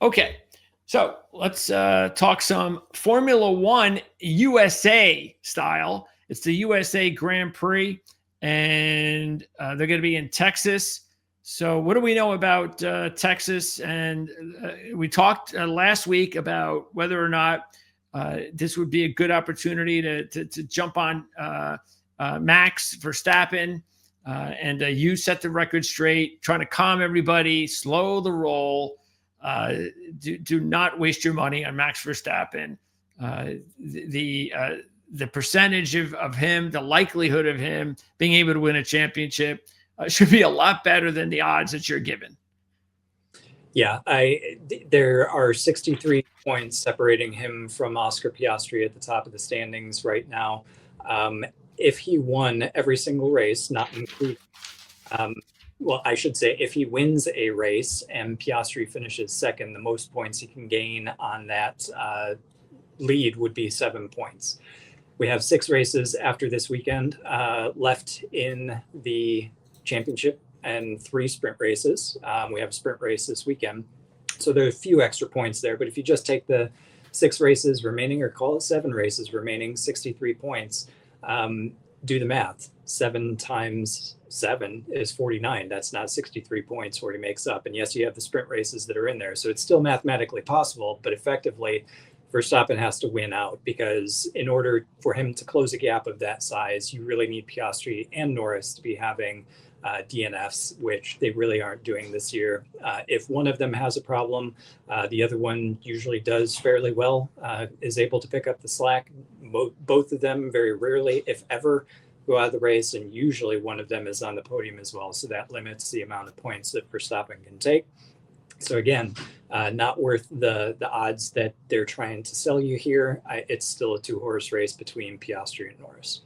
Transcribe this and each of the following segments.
Okay, so let's talk some Formula One USA style. It's the USA Grand Prix, and they're going to be in Texas. So, what do we know about Texas? And we talked last week about whether or not this would be a good opportunity to jump on Max Verstappen. And you set the record straight, trying to calm everybody, slow the roll. Do not waste your money on Max Verstappen. The percentage of him, the likelihood of him being able to win a championship should be a lot better than the odds that you're given. Yeah, there are 63 points separating him from Oscar Piastri at the top of the standings right now. If he won every single race, not including, well, I should say, if he wins a race and Piastri finishes second, the most points he can gain on that lead would be 7 points. We have 6 races after this weekend left in the championship and 3 sprint races. We have a sprint race this weekend. So there are a few extra points there. But if you just take the 6 races remaining, or call it 7 races remaining, 63 points, do the math. 7 times 7 is 49. That's not 63 points where he makes up. And yes, you have the sprint races that are in there. So it's still mathematically possible, but effectively, Verstappen has to win out, because in order for him to close a gap of that size, you really need Piastri and Norris to be having DNFs, which they really aren't doing this year. If one of them has a problem, the other one usually does fairly well, is able to pick up the slack. Both of them very rarely, if ever, go out of the race, and usually one of them is on the podium as well. So that limits the amount of points that Verstappen can take. So again, not worth the odds that they're trying to sell you here. It's still a 2-horse race between Piastri and Norris.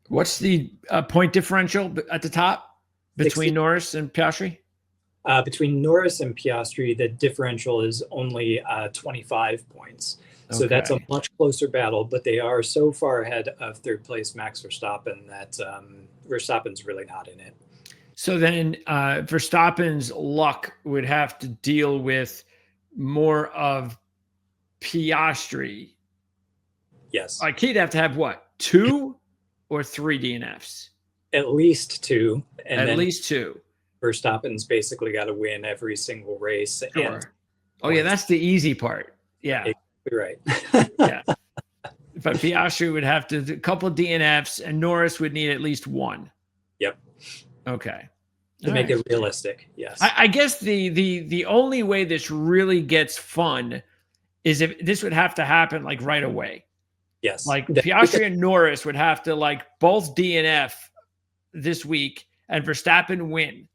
What's the point differential at the top between 60. Norris and Piastri? Between Norris and Piastri, the differential is only 25 points. So that's a much closer battle, but they are so far ahead of third place Max Verstappen that Verstappen's really not in it. So then Verstappen's luck would have to deal with more of Piastri. Yes. Like he'd have to have what, 2 or 3 DNFs? At least 2. And at least 2. Verstappen's basically got to win every single race. Sure. Yeah, that's the easy part. Yeah. Exactly right. Yeah. But Piastri would have to a couple of DNFs, and Norris would need at least 1. Yep. Okay. To make it realistic, yes. I guess the only way this really gets fun is if this would have to happen like right away. Yes. Like Piastri and Norris would have to like both DNF this week and Verstappen win.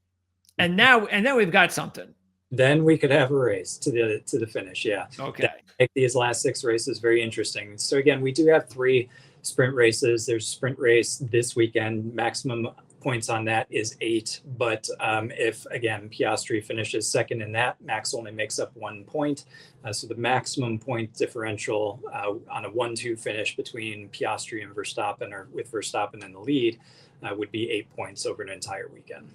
And now we've got something. Then we could have a race to the finish, yeah. Okay. That make these last 6 races very interesting. So again, we do have 3 sprint races. There's a sprint race this weekend. Maximum points on that is 8. But if, again, Piastri finishes second in that, Max only makes up 1 point. So the maximum point differential on a 1-2 finish between Piastri and Verstappen, or with Verstappen in the lead, would be 8 points over an entire weekend.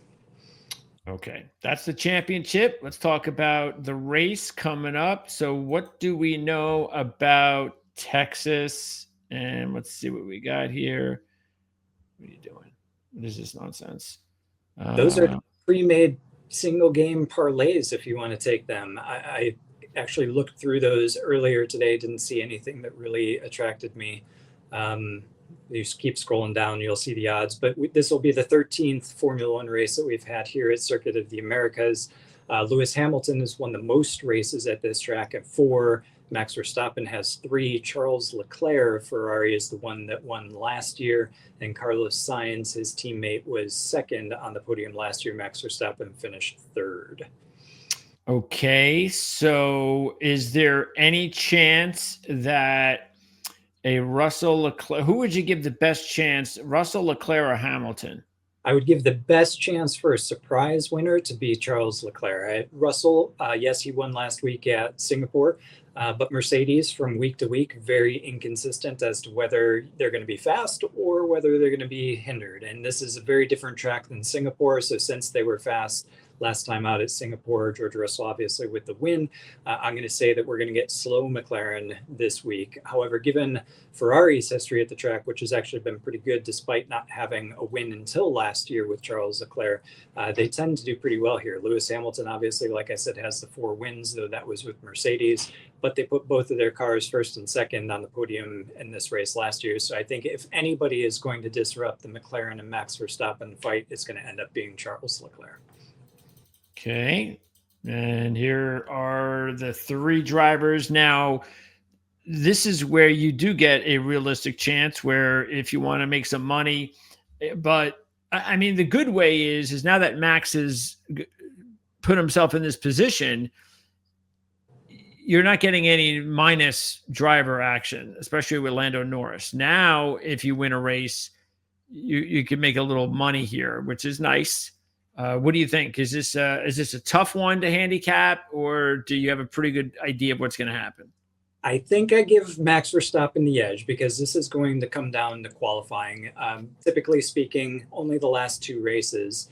Okay, that's the championship. Let's talk about the race coming up. So what do we know about Texas? And let's see what we got here. What are you doing? What is this nonsense? Those are pre-made single game parlays if you want to take them. I actually looked through those earlier today, didn't see anything that really attracted me. You just keep scrolling down, you'll see the odds. But this will be the 13th Formula One race that we've had here at Circuit of the Americas. Lewis Hamilton has won the most races at this track at 4. Max Verstappen has 3. Charles Leclerc, Ferrari, is the one that won last year. And Carlos Sainz, his teammate, was second on the podium last year. Max Verstappen finished 3rd. Okay, so is there any chance that a Russell Leclerc, who would you give the best chance, Russell, Leclerc, or Hamilton? I would give the best chance for a surprise winner to be Charles Leclerc. Russell, yes, he won last week at Singapore, but Mercedes from week to week, very inconsistent as to whether they're going to be fast or whether they're going to be hindered. And this is a very different track than Singapore. So since they were fast last time out at Singapore. George Russell, obviously, with the win. I'm going to say that we're going to get slow McLaren this week. However, given Ferrari's history at the track, which has actually been pretty good despite not having a win until last year with Charles Leclerc, they tend to do pretty well here. Lewis Hamilton, obviously, like I said, has the 4 wins, though that was with Mercedes, but they put both of their cars first and second on the podium in this race last year. So I think if anybody is going to disrupt the McLaren and Max Verstappen fight, it's going to end up being Charles Leclerc. Okay. And here are the 3 drivers. Now, this is where you do get a realistic chance where if you want to make some money, but I mean, the good way is now that Max has put himself in this position, you're not getting any minus driver action, especially with Lando Norris. Now, if you win a race, you can make a little money here, which is nice. What do you think? Is this a tough one to handicap, or do you have a pretty good idea of what's going to happen? I think I give Max Verstappen the edge because this is going to come down to qualifying. Typically speaking, only the last 2 races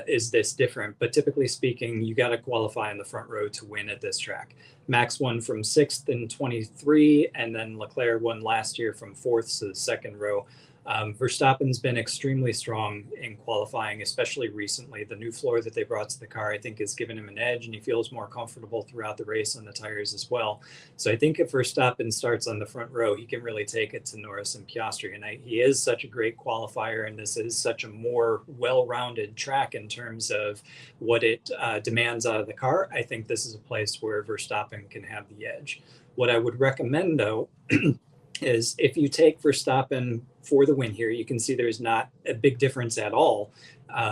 is this different. But typically speaking, you got to qualify in the front row to win at this track. Max won from 6th in 23, and then Leclerc won last year from 4th to the second row. Verstappen's been extremely strong in qualifying, especially recently. The new floor that they brought to the car, I think, has given him an edge, and he feels more comfortable throughout the race on the tires as well. So I think if Verstappen starts on the front row, he can really take it to Norris and Piastri. And he is such a great qualifier, and this is such a more well-rounded track in terms of what it demands out of the car. I think this is a place where Verstappen can have the edge. What I would recommend, though, is if you take Verstappen for the win here, you can see there's not a big difference at all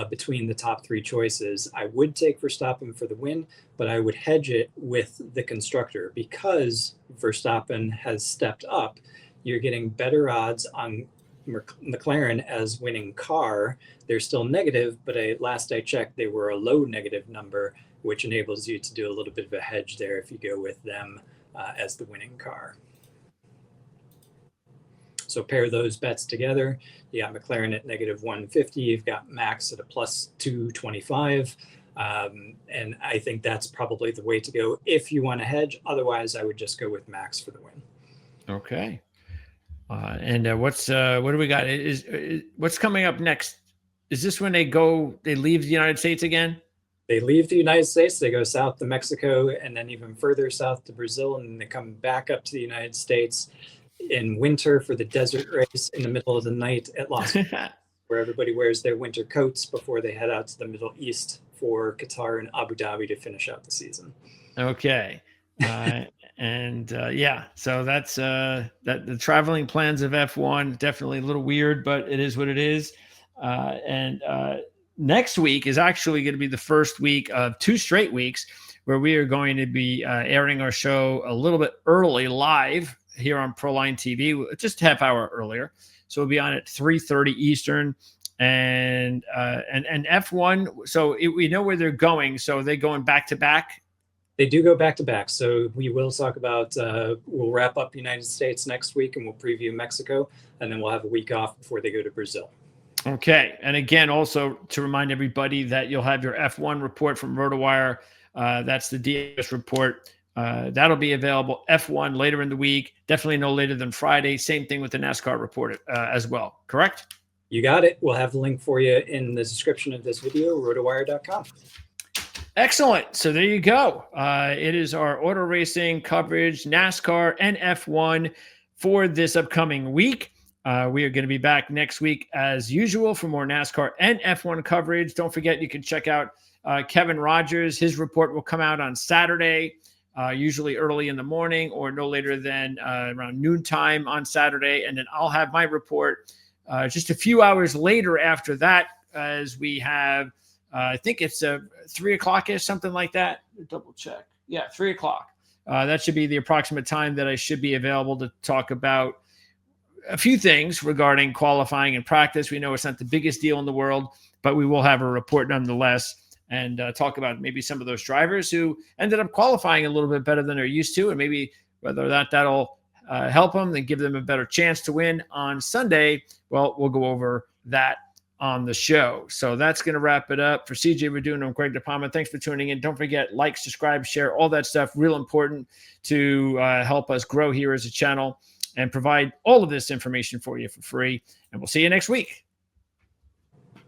between the top 3 choices. I would take Verstappen for the win, but I would hedge it with the constructor because Verstappen has stepped up. You're getting better odds on McLaren as winning car. They're still negative, but last I checked, they were a low negative number, which enables you to do a little bit of a hedge there if you go with them as the winning car. So pair those bets together. You got McLaren at -150. You've got Max at a +225. And I think that's probably the way to go if you want to hedge. Otherwise, I would just go with Max for the win. Okay. And what do we got? What's coming up next? Is this when they leave the United States again? They leave the United States, they go south to Mexico, and then even further south to Brazil, and then they come back up to the United States in winter for the desert race in the middle of the night at Las Vegas, where everybody wears their winter coats before they head out to the Middle East for Qatar and Abu Dhabi to finish out the season. Okay. Yeah, so that's that the traveling plans of F1, definitely a little weird, but it is what it is. Next week is actually going to be the first week of 2 straight weeks where we are going to be airing our show a little bit early live here on Proline TV, just half hour earlier. So we'll be on at 3:30 Eastern, and F1. So we know where they're going. So they're going back to back. They do go back to back. So we will talk about, we'll wrap up United States next week and we'll preview Mexico, and then we'll have a week off before they go to Brazil. Okay. And again, also to remind everybody that you'll have your F1 report from RotoWire. That's the DS report. That'll be available F1 later in the week, definitely no later than Friday. Same thing with the NASCAR report as well. Correct? You got it. We'll have the link for you in the description of this video, rotowire.com. Excellent. So there you go. It is our auto racing coverage, NASCAR and F1 for this upcoming week. We are going to be back next week as usual for more NASCAR and F1 coverage. Don't forget, you can check out Kevin Rogers. His report will come out on Saturday, usually early in the morning or no later than around noontime on Saturday. And then I'll have my report just a few hours later after that, as we have, I think it's 3 o'clock-ish, something like that. Double check. Yeah, 3 o'clock. That should be the approximate time that I should be available to talk about a few things regarding qualifying and practice. We know it's not the biggest deal in the world, but we will have a report nonetheless, and talk about maybe some of those drivers who ended up qualifying a little bit better than they're used to, and maybe whether that'll help them and give them a better chance to win on Sunday. Well, we'll go over that on the show. So that's going to wrap it up. For CJ Radun, I'm Greg DePalma. Thanks for tuning in. Don't forget, like, subscribe, share, all that stuff. Real important to help us grow here as a channel and provide all of this information for you for free. And we'll see you next week.